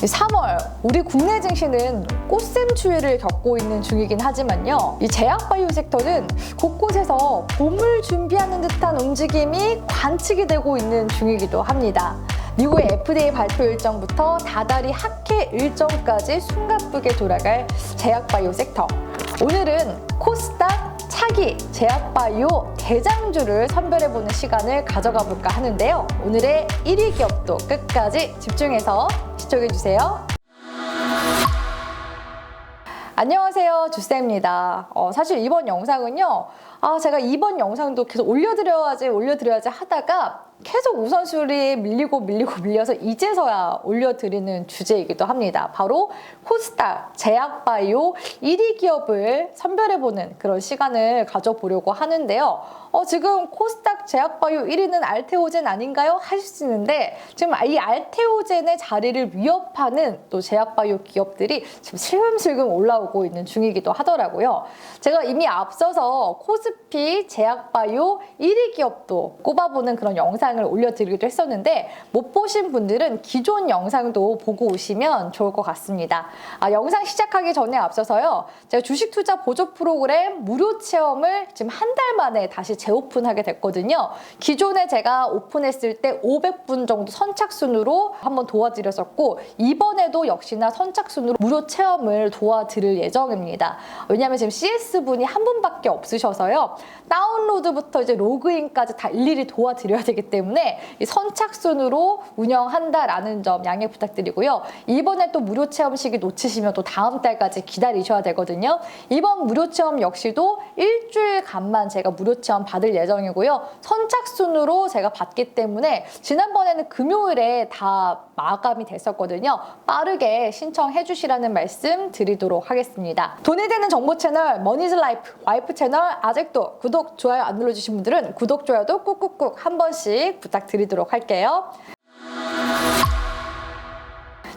이제 3월 우리 국내 증시는 꽃샘추위를 겪고 있는 중이긴 하지만요. 이 제약바이오 섹터는 곳곳에서 봄을 준비하는 듯한 움직임이 관측이 되고 있는 중이기도 합니다. 미국의 FDA 발표 일정부터 다달이 학회 일정까지 숨가쁘게 돌아갈 제약바이오 섹터. 오늘은 코스닥 차기 제약바이오 대장주를 선별해보는 시간을 가져가 볼까 하는데요. 오늘의 1위 기업도 끝까지 집중해서 시청해주세요. 안녕하세요, 주쌤입니다. 사실 이번 영상은요, 제가 이번 영상도 계속 올려드려야지 하다가 계속 우선순위에 밀려서 이제서야 올려드리는 주제이기도 합니다. 바로 코스닥 제약바이오 1위 기업을 선별해보는 그런 시간을 가져보려고 하는데요. 지금 코스닥 제약바이오 1위는 알테오젠 아닌가요? 하시는데 지금 이 알테오젠의 자리를 위협하는 또 제약바이오 기업들이 지금 슬금슬금 올라오고 있는 중이기도 하더라고요. 제가 이미 앞서서 코스피 제약바이오 1위 기업도 꼽아보는 그런 영상을 올려드리기도 했었는데 못 보신 분들은 기존 영상도 보고 오시면 좋을 것 같습니다. 영상 시작하기 전에 앞서서요. 제가 주식 투자 보조 프로그램 무료 체험을 지금 한 달 만에 다시 재오픈하게 됐거든요. 기존에 제가 오픈했을 때 500분 정도 선착순으로 한번 도와드렸었고 이번에도 역시나 선착순으로 무료 체험을 도와드릴 예정입니다. 왜냐하면 지금 CS분이 한 분밖에 없으셔서요. 다운로드부터 이제 로그인까지 다 일일이 도와드려야 되기 때문에 이 선착순으로 운영한다라는 점 양해 부탁드리고요. 이번에 또 무료 체험 시기 놓치시면 또 다음 달까지 기다리셔야 되거든요. 이번 무료 체험 역시도 일주일간만 제가 무료 체험 받을 예정이고요. 선착순으로 제가 받기 때문에 지난번에는 금요일에 다 마감이 됐었거든요. 빠르게 신청해 주시라는 말씀 드리도록 하겠습니다. 돈이 되는 정보 채널 머니즈라이프 와이프 채널 아직도 구독, 좋아요 안 눌러주신 분들은 구독, 좋아요도 꾹꾹꾹 한 번씩 부탁드리도록 할게요.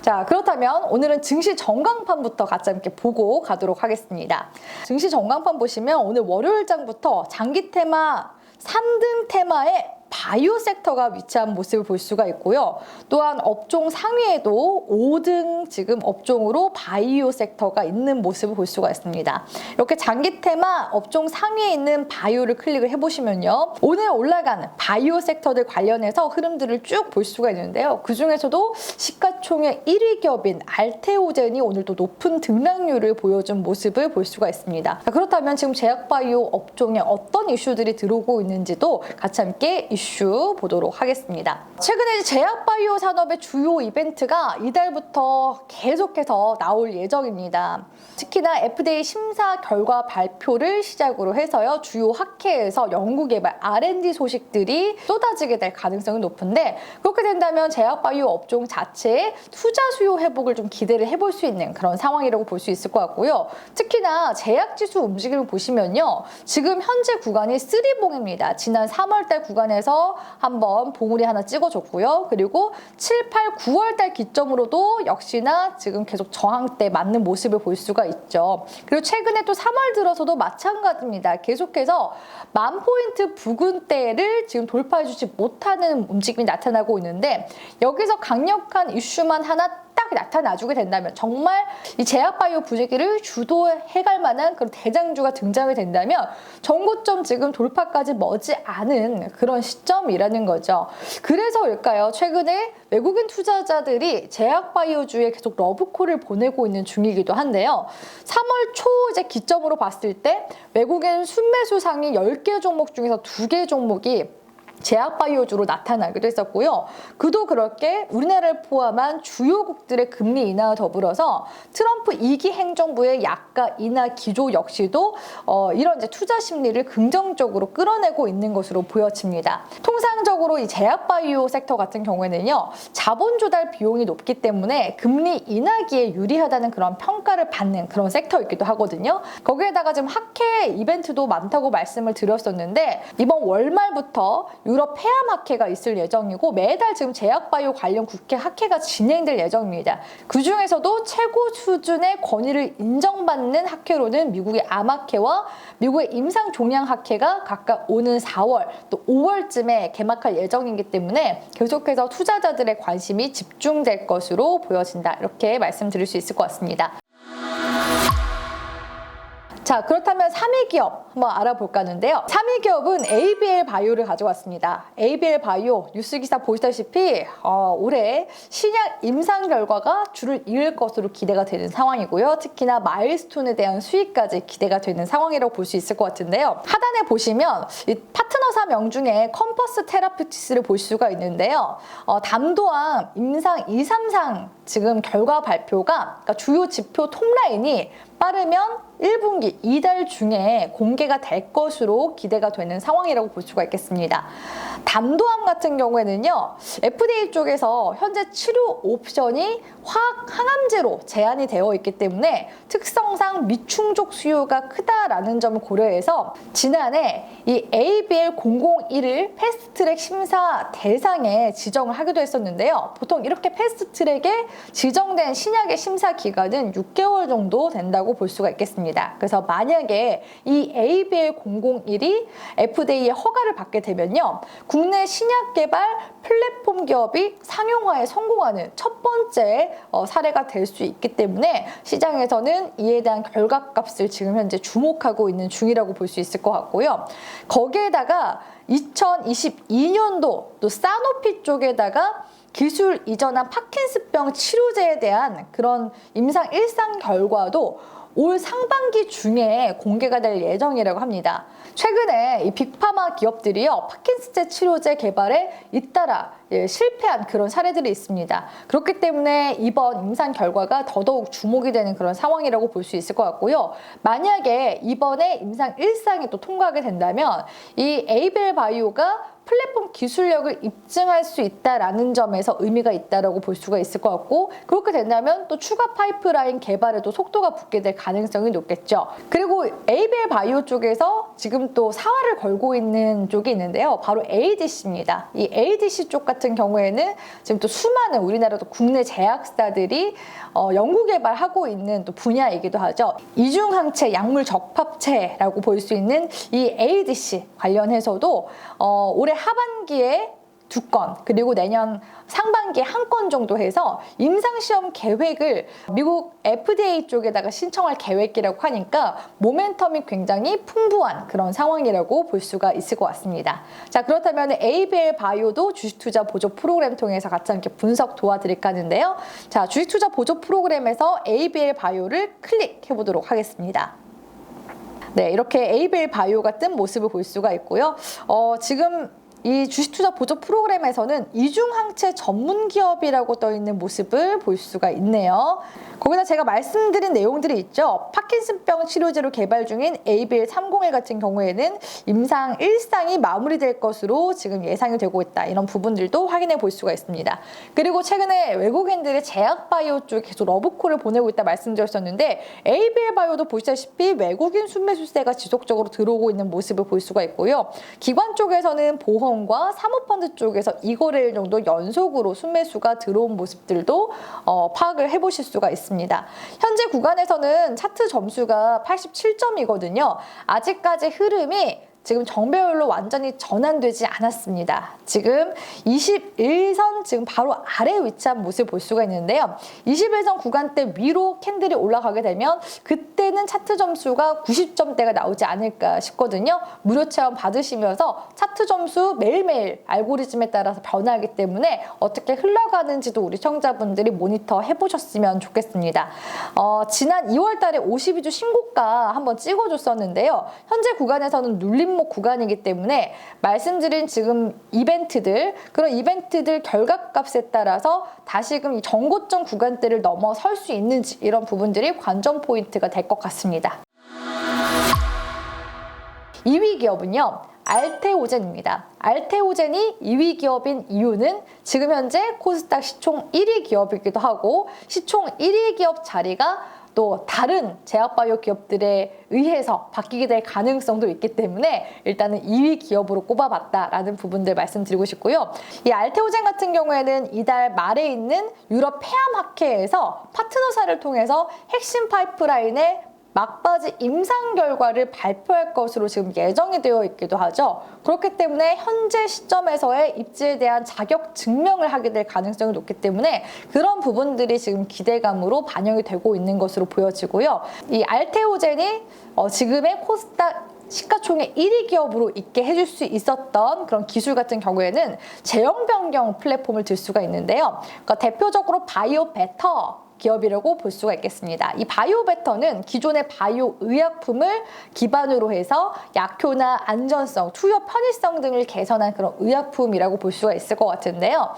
자, 그렇다면 오늘은 증시 전광판부터 같이 함께 보고 가도록 하겠습니다. 증시 전광판 보시면 오늘 월요일장부터 장기 테마 3등 테마에 바이오 섹터가 위치한 모습을 볼 수가 있고요. 또한 업종 상위에도 5등 지금 업종으로 바이오 섹터가 있는 모습을 볼 수가 있습니다. 이렇게 장기 테마 업종 상위에 있는 바이오를 클릭을 해보시면요. 오늘 올라가는 바이오 섹터들 관련해서 흐름들을 쭉 볼 수가 있는데요. 그 중에서도 시가총액 1위 기업인 알테오젠이 오늘도 높은 등락률을 보여준 모습을 볼 수가 있습니다. 자, 그렇다면 지금 제약바이오 업종에 어떤 이슈들이 들어오고 있는지도 같이 함께 이슈 보도록 하겠습니다. 최근에 제약바이오 산업의 주요 이벤트가 이달부터 계속해서 나올 예정입니다. 특히나 FDA 심사 결과 발표를 시작으로 해서요. 주요 학회에서 연구개발 R&D 소식들이 쏟아지게 될 가능성이 높은데 그렇게 된다면 제약바이오 업종 자체의 투자 수요 회복을 좀 기대를 해볼 수 있는 그런 상황이라고 볼 수 있을 것 같고요. 특히나 제약지수 움직임을 보시면요. 지금 현재 구간이 3봉입니다. 지난 3월달 구간에서 한번 봉우리 하나 찍어줬고요. 그리고 7, 8, 9월달 기점으로도 역시나 지금 계속 저항대 맞는 모습을 볼 수가 있죠. 그리고 최근에 또 3월 들어서도 마찬가지입니다. 계속해서 10,000포인트 부근대를 지금 돌파해주지 못하는 움직임이 나타나고 있는데 여기서 강력한 이슈만 하나 딱 나타나주게 된다면 정말 이 제약바이오 분위기를 주도해갈 만한 그런 대장주가 등장이 된다면 전고점 지금 돌파까지 머지 않은 그런 시점이라는 거죠. 그래서일까요? 최근에 외국인 투자자들이 제약바이오주에 계속 러브콜을 보내고 있는 중이기도 한데요. 3월 초 이제 기점으로 봤을 때 외국인 순매수 상위 10개 종목 중에서 2개 종목이 제약바이오주로 나타나기도 했었고요. 그도 그렇게 우리나라를 포함한 주요국들의 금리 인하와 더불어서 트럼프 2기 행정부의 약가 인하 기조 역시도 이런 이제 투자 심리를 긍정적으로 끌어내고 있는 것으로 보여집니다. 통상적으로 이 제약바이오 섹터 같은 경우에는요. 자본 조달 비용이 높기 때문에 금리 인하기에 유리하다는 그런 평가를 받는 그런 섹터이기도 하거든요. 거기에다가 지금 학회 이벤트도 많다고 말씀을 드렸었는데 이번 월말부터 유럽 폐암학회가 있을 예정이고 매달 지금 제약바이오 관련 국회 학회가 진행될 예정입니다. 그중에서도 최고 수준의 권위를 인정받는 학회로는 미국의 암학회와 미국의 임상종양학회가 각각 오는 4월 또 5월쯤에 개막할 예정이기 때문에 계속해서 투자자들의 관심이 집중될 것으로 보여진다. 이렇게 말씀드릴 수 있을 것 같습니다. 자, 그렇다면 3위 기업 한번 알아볼까 하는데요. 3위 기업은 ABL 바이오를 가져왔습니다. ABL 바이오 뉴스 기사 보시다시피 올해 신약 임상 결과가 주를 이을 것으로 기대가 되는 상황이고요. 특히나 마일스톤에 대한 수익까지 기대가 되는 상황이라고 볼 수 있을 것 같은데요. 하단에 보시면 이 파트너사 명 중에 컴퍼스 테라피utics를 볼 수가 있는데요. 담도암 임상 2, 3상 지금 결과 발표가 그러니까 주요 지표 톱라인이 빠르면 1분기, 이달 중에 공개가 될 것으로 기대가 되는 상황이라고 볼 수가 있겠습니다. 담도암 같은 경우에는요, FDA 쪽에서 현재 치료 옵션이 항암제로 제한이 되어 있기 때문에 특성상 미충족 수요가 크다라는 점을 고려해서 지난해 이 ABL001을 패스트트랙 심사 대상에 지정을 하기도 했었는데요. 보통 이렇게 패스트트랙에 지정된 신약의 심사 기간은 6개월 정도 된다고 볼 수가 있겠습니다. 그래서 만약에 이 ABL001이 FDA의 허가를 받게 되면요, 국내 신약 개발 플랫폼 기업이 상용화에 성공하는 첫 번째 사례가 될 수 있기 때문에 시장에서는 이에 대한 결과값을 지금 현재 주목하고 있는 중이라고 볼 수 있을 것 같고요. 거기에다가 2022년도 또 사노피 쪽에다가 기술 이전한 파킨슨병 치료제에 대한 그런 임상 1상 결과도 올 상반기 중에 공개가 될 예정이라고 합니다. 최근에 이 빅파마 기업들이요, 파킨슨제 치료제 개발에 잇따라 실패한 그런 사례들이 있습니다. 그렇기 때문에 이번 임상 결과가 더더욱 주목이 되는 그런 상황이라고 볼 수 있을 것 같고요. 만약에 이번에 임상 1상이 또 통과하게 된다면 이 에이벨 바이오가 플랫폼 기술력을 입증할 수 있다라는 점에서 의미가 있다라고 볼 수가 있을 것 같고, 그렇게 된다면 또 추가 파이프라인 개발에도 속도가 붙게 될 가능성이 높겠죠. 그리고 에이벨 바이오 쪽에서 지금 또 사활을 걸고 있는 쪽이 있는데요. 바로 ADC입니다. 이 ADC 쪽 같은 경우에는 지금 또 수많은 우리나라도 국내 제약사들이 연구 개발하고 있는 또 분야이기도 하죠. 이중항체 약물 적합체라고 볼 수 있는 이 ADC 관련해서도 올해 하반기에 2건, 그리고 내년 상반기에 1건 정도 해서 임상시험 계획을 미국 FDA 쪽에다가 신청할 계획이라고 하니까 모멘텀이 굉장히 풍부한 그런 상황이라고 볼 수가 있을 것 같습니다. 자, 그렇다면 ABL 바이오도 주식투자 보조 프로그램 통해서 같이 함께 분석 도와드릴까 하는데요. 자, 주식투자 보조 프로그램에서 ABL 바이오를 클릭해 보도록 하겠습니다. 네, 이렇게 ABL 바이오가 뜬 모습을 볼 수가 있고요. 지금 이 주식투자 보조 프로그램에서는 이중항체 전문 기업이라고 떠 있는 모습을 볼 수가 있네요. 거기다 제가 말씀드린 내용들이 있죠. 파킨슨병 치료제로 개발 중인 ABL301 같은 경우에는 임상 1상이 마무리될 것으로 지금 예상이 되고 있다. 이런 부분들도 확인해 볼 수가 있습니다. 그리고 최근에 외국인들의 제약바이오 쪽에 계속 러브콜을 보내고 있다 말씀드렸었는데, ABL 바이오도 보시다시피 외국인 순매수세가 지속적으로 들어오고 있는 모습을 볼 수가 있고요. 기관 쪽에서는 보험과 사모펀드 쪽에서 2거래일 정도 연속으로 순매수가 들어온 모습들도 파악을 해보실 수가 있습니다. 현재 구간에서는 차트 점수가 87점이거든요. 아직까지 흐름이 지금 정배열로 완전히 전환되지 않았습니다. 지금 21선 지금 바로 아래 위치한 모습을 볼 수가 있는데요. 21선 구간대 위로 캔들이 올라가게 되면 그때는 차트 점수가 90점대가 나오지 않을까 싶거든요. 무료 체험 받으시면서 차트 점수 매일매일 알고리즘에 따라서 변하기 때문에 어떻게 흘러가는지도 우리 시청자분들이 모니터 해보셨으면 좋겠습니다. 지난 2월 달에 52주 신고가 한번 찍어줬었는데요. 현재 구간에서는 눌림목 구간이기 때문에 말씀드린 지금 이벤트들, 그런 이벤트들 결과값에 따라서 다시금 이 정고점 구간대를 넘어설 수 있는지, 이런 부분들이 관전 포인트가 될 것 같습니다. 2위 기업은요, 알테오젠입니다. 알테오젠이 2위 기업인 이유는 지금 현재 코스닥 시총 1위 기업이기도 하고, 시총 1위 기업 자리가 또 다른 제약바이오 기업들에 의해서 바뀌게 될 가능성도 있기 때문에 일단은 2위 기업으로 꼽아봤다라는 부분들 말씀드리고 싶고요. 이 알테오젠 같은 경우에는 이달 말에 있는 유럽 폐암학회에서 파트너사를 통해서 핵심 파이프라인에 막바지 임상 결과를 발표할 것으로 지금 예정이 되어 있기도 하죠. 그렇기 때문에 현재 시점에서의 입지에 대한 자격 증명을 하게 될 가능성이 높기 때문에 그런 부분들이 지금 기대감으로 반영이 되고 있는 것으로 보여지고요. 이 알테오젠이 지금의 코스닥 시가총액 1위 기업으로 있게 해줄 수 있었던 그런 기술 같은 경우에는 제형 변경 플랫폼을 들 수가 있는데요. 그러니까 대표적으로 바이오 베터 기업이라고 볼 수가 있겠습니다. 이 바이오 베터는 기존의 바이오 의약품을 기반으로 해서 약효나 안전성, 투여 편의성 등을 개선한 그런 의약품이라고 볼 수가 있을 것 같은데요.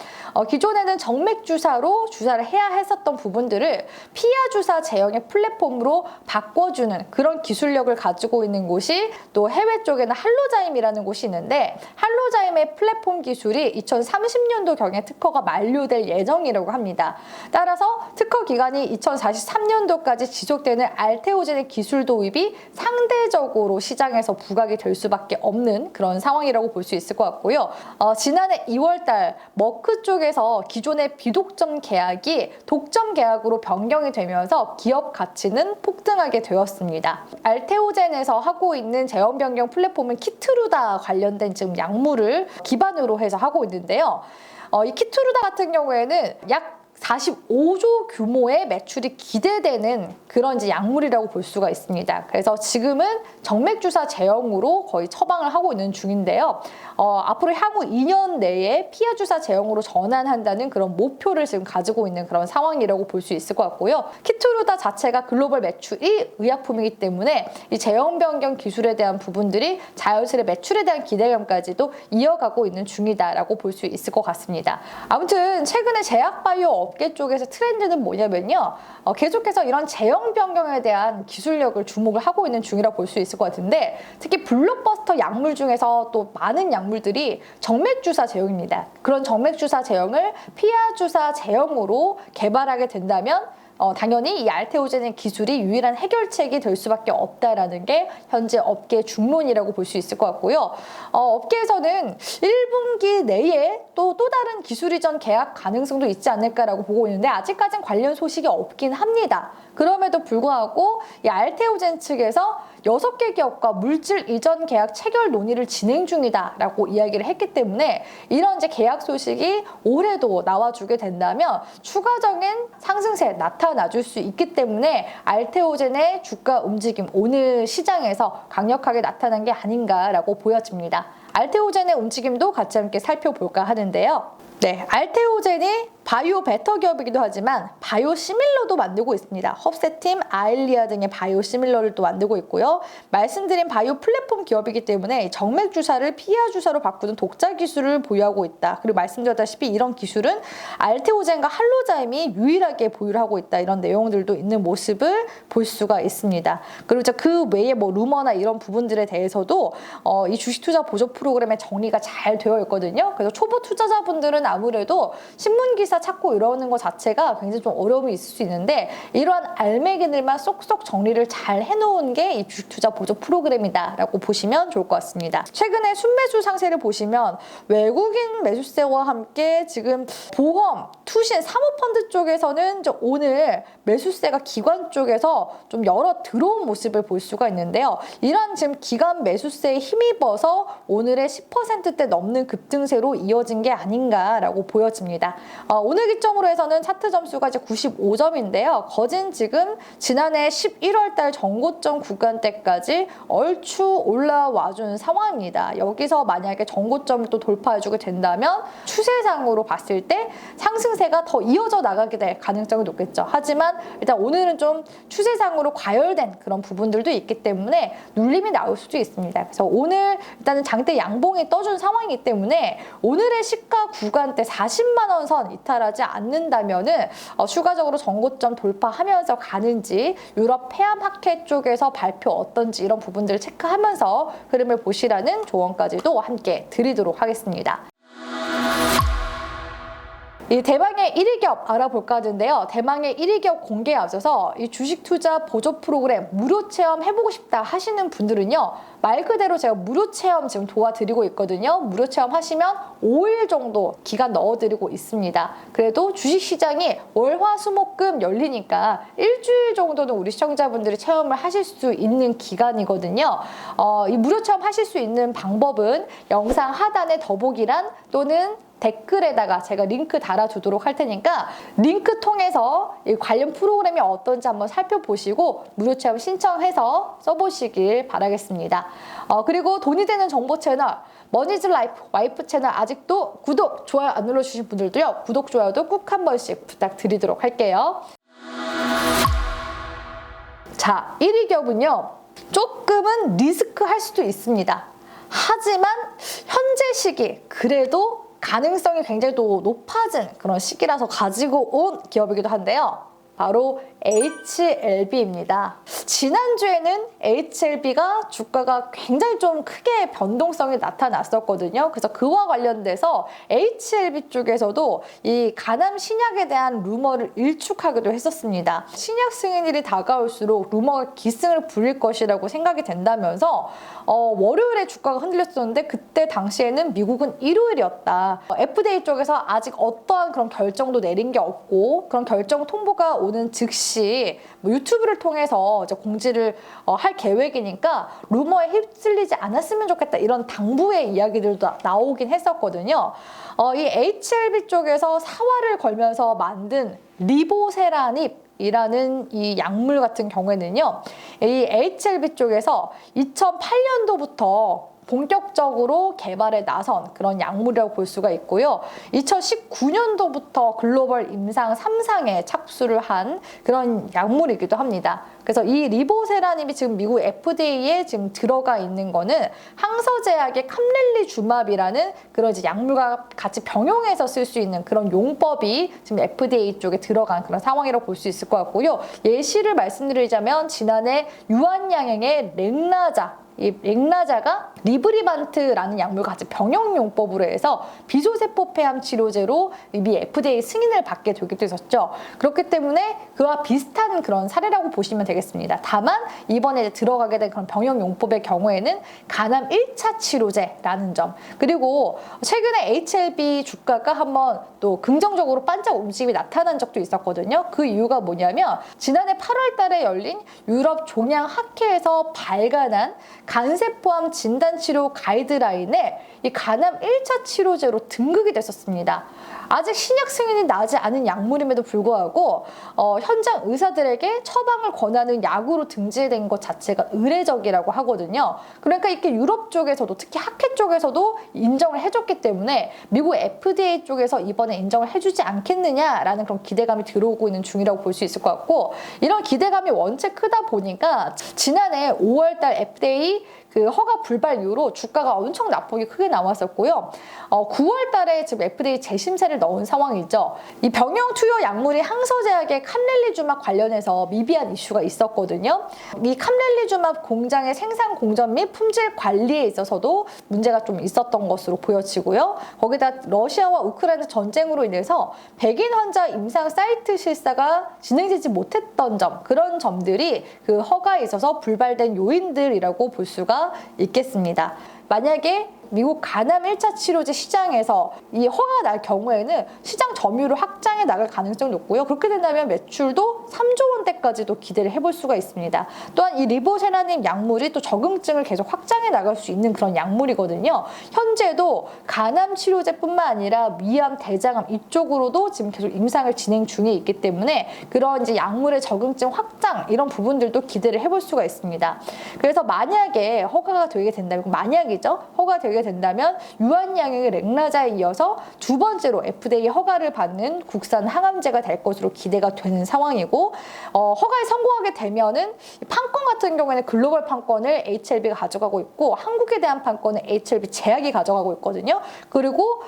기존에는 정맥 주사로 주사를 해야 했었던 부분들을 피하 주사 제형의 플랫폼으로 바꿔주는 그런 기술력을 가지고 있는 곳이 또 해외 쪽에는 할로자임이라는 곳이 있는데 할로자임의 플랫폼 기술이 2030년도경에 특허가 만료될 예정이라고 합니다. 따라서 특허 기간이 2043년도까지 지속되는 알테오젠의 기술 도입이 상대적으로 시장에서 부각이 될 수밖에 없는 그런 상황이라고 볼 수 있을 것 같고요. 지난해 2월달 머크 쪽에서 기존의 비독점 계약이 독점 계약으로 변경이 되면서 기업 가치는 폭등하게 되었습니다. 알테오젠에서 하고 있는 제형 변경 플랫폼은 키트루다 관련된 지금 약물을 기반으로 해서 하고 있는데요. 이 키트루다 같은 경우에는 약 45조 규모의 매출이 기대되는 그런 이제 약물이라고 볼 수가 있습니다. 그래서 지금은 정맥주사 제형으로 거의 처방을 하고 있는 중인데요. 앞으로 향후 2년 내에 피하주사 제형으로 전환한다는 그런 목표를 지금 가지고 있는 그런 상황이라고 볼 수 있을 것 같고요. 키트루다 자체가 글로벌 매출 1 의약품이기 때문에 이 제형 변경 기술에 대한 부분들이 자연스레 매출에 대한 기대감까지도 이어가고 있는 중이다라고 볼 수 있을 것 같습니다. 아무튼 최근에 제약바이오 업계 쪽에서 트렌드는 뭐냐면요. 계속해서 이런 제형 변경에 대한 기술력을 주목을 하고 있는 중이라고 볼 수 있을 것 같은데 특히 블록버스터 약물 중에서 또 많은 약물들이 정맥주사 제형입니다. 그런 정맥주사 제형을 피하주사 제형으로 개발하게 된다면 당연히 이 알테오젠의 기술이 유일한 해결책이 될 수밖에 없다라는 게 현재 업계 중론이라고 볼 수 있을 것 같고요. 업계에서는 1분기 내에 또 다른 기술 이전 계약 가능성도 있지 않을까라고 보고 있는데 아직까지는 관련 소식이 없긴 합니다. 그럼에도 불구하고 이 알테오젠 측에서 6개 기업과 물질 이전 계약 체결 논의를 진행 중이다라고 이야기를 했기 때문에 이런 이제 계약 소식이 올해도 나와주게 된다면 추가적인 상승세 나타나줄 수 있기 때문에 알테오젠의 주가 움직임 오늘 시장에서 강력하게 나타난 게 아닌가라고 보여집니다. 알테오젠의 움직임도 같이 함께 살펴볼까 하는데요. 네, 알테오젠이 바이오 베터 기업이기도 하지만 바이오 시밀러도 만들고 있습니다. 헙세팀, 아일리아 등의 바이오 시밀러를 또 만들고 있고요. 말씀드린 바이오 플랫폼 기업이기 때문에 정맥 주사를 피하 주사로 바꾸는 독자 기술을 보유하고 있다. 그리고 말씀드렸다시피 이런 기술은 알테오젠과 할로자임이 유일하게 보유를 하고 있다. 이런 내용들도 있는 모습을 볼 수가 있습니다. 그리고 그 외에 뭐 루머나 이런 부분들에 대해서도 이 주식 투자 보조 프로그램에 정리가 잘 되어 있거든요. 그래서 초보 투자자분들은 아무래도 신문 기사 찾고 이러는 것 자체가 굉장히 좀 어려움이 있을 수 있는데 이러한 알맹이들만 쏙쏙 정리를 잘 해놓은 게 이 주식 투자 보조 프로그램이다라고 보시면 좋을 것 같습니다. 최근에 순매수 상세를 보시면 외국인 매수세와 함께 지금 보험, 투신, 사모펀드 쪽에서는 오늘 매수세가 기관 쪽에서 좀 여러 들어온 모습을 볼 수가 있는데요. 이런 지금 기관 매수세에 힘입어서 오늘의 10%대 넘는 급등세로 이어진 게 아닌가라고 보여집니다. 오늘 기점으로 해서는 차트 점수가 이제 95점인데요. 거진 지금 지난해 11월 달 전고점 구간대까지 얼추 올라와준 상황입니다. 여기서 만약에 전고점을 또 돌파해주게 된다면 추세상으로 봤을 때 상승세가 더 이어져 나가게 될 가능성이 높겠죠. 하지만 일단 오늘은 좀 추세상으로 과열된 그런 부분들도 있기 때문에 눌림이 나올 수도 있습니다. 그래서 오늘 일단은 장대 양봉이 떠준 상황이기 때문에 오늘의 시가 구간대 40만 원 선 이탈하지 않는다면은 추가적으로 전고점 돌파하면서 가는지 유럽 폐암학회 쪽에서 발표 어떤지 이런 부분들을 체크하면서 흐름을 보시라는 조언까지도 함께 드리도록 하겠습니다. 이 대망의 1위 기업 알아볼까 하는데요. 대망의 1위 기업 공개에 앞서서 이 주식 투자 보조 프로그램 무료 체험 해보고 싶다 하시는 분들은요. 말 그대로 제가 무료 체험 지금 도와드리고 있거든요. 무료 체험 하시면 5일 정도 기간 넣어드리고 있습니다. 그래도 주식시장이 월, 화, 수, 목, 금 열리니까 일주일 정도는 우리 시청자분들이 체험을 하실 수 있는 기간이거든요. 이 무료 체험 하실 수 있는 방법은 영상 하단의 더보기란 또는 댓글에다가 제가 링크 달아두도록 할 테니까 링크 통해서 이 관련 프로그램이 어떤지 한번 살펴보시고 무료 체험 신청해서 써보시길 바라겠습니다. 그리고 돈이 되는 정보 채널 머니즈 라이프 와이프 채널 아직도 구독, 좋아요 안 눌러주신 분들도요. 구독, 좋아요도 꼭 한 번씩 부탁드리도록 할게요. 자, 1위 기업은요. 조금은 리스크할 수도 있습니다. 하지만 현재 시기 그래도 가능성이 굉장히 또 높아진 그런 시기라서 가지고 온 기업이기도 한데요. 바로 HLB입니다. 지난주에는 HLB가 주가가 굉장히 좀 크게 변동성이 나타났었거든요. 그래서 그와 관련돼서 HLB 쪽에서도 이 간암 신약에 대한 루머를 일축하기도 했었습니다. 신약 승인일이 다가올수록 루머가 기승을 부릴 것이라고 생각이 된다면서 월요일에 주가가 흔들렸었는데 그때 당시에는 미국은 일요일이었다. FDA 쪽에서 아직 어떠한 그런 결정도 내린 게 없고 그런 결정 통보가 오는 즉시 유튜브를 통해서 이제 공지를 할 계획이니까 루머에 휩쓸리지 않았으면 좋겠다 이런 당부의 이야기들도 나오긴 했었거든요. 이 HLB 쪽에서 사활을 걸면서 만든 리보세라닙 이라는 이 약물 같은 경우에는요, 이 HLB 쪽에서 2008년도부터 본격적으로 개발에 나선 그런 약물이라고 볼 수가 있고요. 2019년도부터 글로벌 임상 3상에 착수를 한 그런 약물이기도 합니다. 그래서 이 리보세라닙이 지금 미국 FDA에 지금 들어가 있는 거는 항서제약의 캄렐리주맙이라는 그런 이제 약물과 같이 병용해서 쓸 수 있는 그런 용법이 지금 FDA 쪽에 들어간 그런 상황이라고 볼 수 있을 것 같고요. 예시를 말씀드리자면 지난해 유한양행의 렉나자 이 렉나자가 리브리반트라는 약물과 같이 병용용법으로 해서 비소세포 폐암 치료제로 이미 FDA 승인을 받게 되기도 했었죠. 그렇기 때문에 그와 비슷한 그런 사례라고 보시면 되겠습니다. 다만 이번에 들어가게 된 그런 병용용법의 경우에는 간암 1차 치료제라는 점, 그리고 최근에 HLB 주가가 한번 또 긍정적으로 반짝 움직임이 나타난 적도 있었거든요. 그 이유가 뭐냐면 지난해 8월 달에 열린 유럽 종양학회에서 발간한 간세포암 진단치료 가이드라인에 이 간암 1차 치료제로 등극이 됐었습니다. 아직 신약 승인이 나지 않은 약물임에도 불구하고 현장 의사들에게 처방을 권하는 약으로 등재된 것 자체가 의례적이라고 하거든요. 그러니까 이렇게 유럽 쪽에서도 특히 학회 쪽에서도 인정을 해줬기 때문에 미국 FDA 쪽에서 이번에 인정을 해주지 않겠느냐라는 그런 기대감이 들어오고 있는 중이라고 볼 수 있을 것 같고, 이런 기대감이 원체 크다 보니까 지난해 5월달 FDA 그 허가 불발 이후로 주가가 엄청 낙폭이 크게 나왔었고요. 9월 달에 지금 FDA 재심사를 넣은 상황이죠. 이 병용 투여 약물이 항서제약의 캄렐리주맙 관련해서 미비한 이슈가 있었거든요. 이 캄렐리주맙 공장의 생산 공정 및 품질 관리에 있어서도 문제가 좀 있었던 것으로 보여지고요. 거기다 러시아와 우크라이나 전쟁으로 인해서 백인 환자 임상 사이트 실사가 진행되지 못했던 점, 그런 점들이 그 허가에 있어서 불발된 요인들이라고 볼 수가 있겠습니다. 만약에 미국 간암 1차 치료제 시장에서 이 허가가 날 경우에는 시장 점유율을 확장해 나갈 가능성이 높고요. 그렇게 된다면 매출도 3조 원대까지도 기대를 해볼 수가 있습니다. 또한 이 리보세라닙 약물이 또 적응증을 계속 확장해 나갈 수 있는 그런 약물이거든요. 현재도 간암 치료제뿐만 아니라 위암, 대장암 이쪽으로도 지금 계속 임상을 진행 중에 있기 때문에 그런 이제 약물의 적응증 확장 이런 부분들도 기대를 해볼 수가 있습니다. 그래서 만약에 허가가 되게 된다면, 만약이죠. 허가가 되게 된다면 유한양행의 렉나자에 이어서 두 번째로 FDA 허가를 받는 국산 항암제가 될 것으로 기대가 되는 상황이고, 허가에 성공하게 되면은 판권 같은 경우에는 글로벌 판권을 HLB가 가져가고 있고 한국에 대한 판권은 HLB 제약이 가져가고 있거든요. 그리고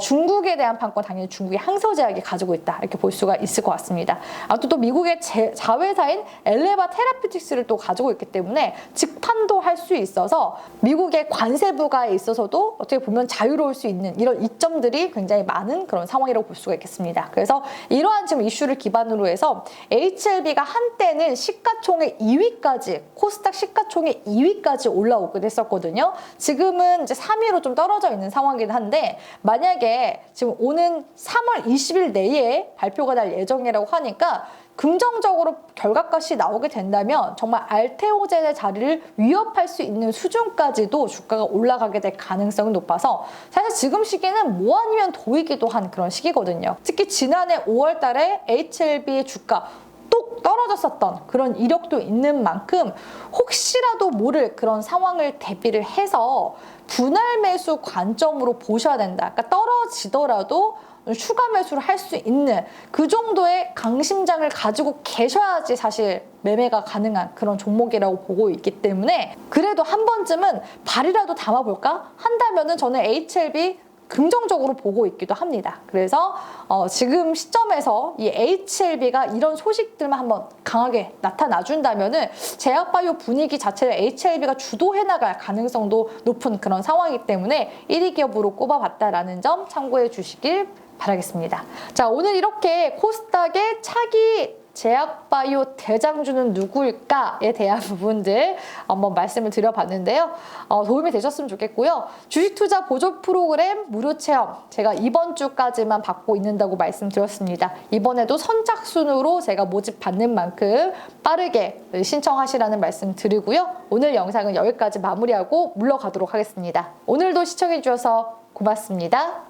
중국에 대한 판권 당연히 중국의 항서제약이 가지고 있다 이렇게 볼 수가 있을 것 같습니다. 아무튼 또 미국의 자회사인 엘레바 테라피틱스를 또 가지고 있기 때문에 직판도 할 수 있어서 미국의 관세부가 있어 있어서도 어떻게 보면 자유로울 수 있는 이런 이점들이 굉장히 많은 그런 상황이라고 볼 수가 있겠습니다. 그래서 이러한 지금 이슈를 기반으로 해서 HLB가 한때는 시가총액 2위까지, 코스닥 시가총액 2위까지 올라오기도 했었거든요. 지금은 이제 3위로 좀 떨어져 있는 상황이긴 한데, 만약에 지금 오는 3월 20일 내에 발표가 날 예정이라고 하니까 긍정적으로 결과값이 나오게 된다면 정말 알테오젠의 자리를 위협할 수 있는 수준까지도 주가가 올라가게 될 가능성이 높아서, 사실 지금 시기는 뭐 아니면 도이기도 한 그런 시기거든요. 특히 지난해 5월 달에 HLB의 주가 뚝 떨어졌었던 그런 이력도 있는 만큼 혹시라도 모를 그런 상황을 대비를 해서 분할 매수 관점으로 보셔야 된다. 그러니까 떨어지더라도 추가 매수를 할 수 있는 그 정도의 강심장을 가지고 계셔야지 사실 매매가 가능한 그런 종목이라고 보고 있기 때문에, 그래도 한 번쯤은 발이라도 담아볼까 한다면은 저는 HLB 긍정적으로 보고 있기도 합니다. 그래서 지금 시점에서 이 HLB가 이런 소식들만 한번 강하게 나타나준다면은 제약바이오 분위기 자체를 HLB가 주도해 나갈 가능성도 높은 그런 상황이기 때문에 1위 기업으로 꼽아봤다라는 점 참고해 주시길 바라겠습니다. 자, 오늘 이렇게 코스닥의 차기 제약바이오 대장주는 누구일까에 대한 부분들 한번 말씀을 드려봤는데요. 도움이 되셨으면 좋겠고요. 주식 투자 보조 프로그램 무료 체험 제가 이번 주까지만 받고 있는다고 말씀드렸습니다. 이번에도 선착순으로 제가 모집받는 만큼 빠르게 신청하시라는 말씀 드리고요. 오늘 영상은 여기까지 마무리하고 물러가도록 하겠습니다. 오늘도 시청해 주셔서 고맙습니다.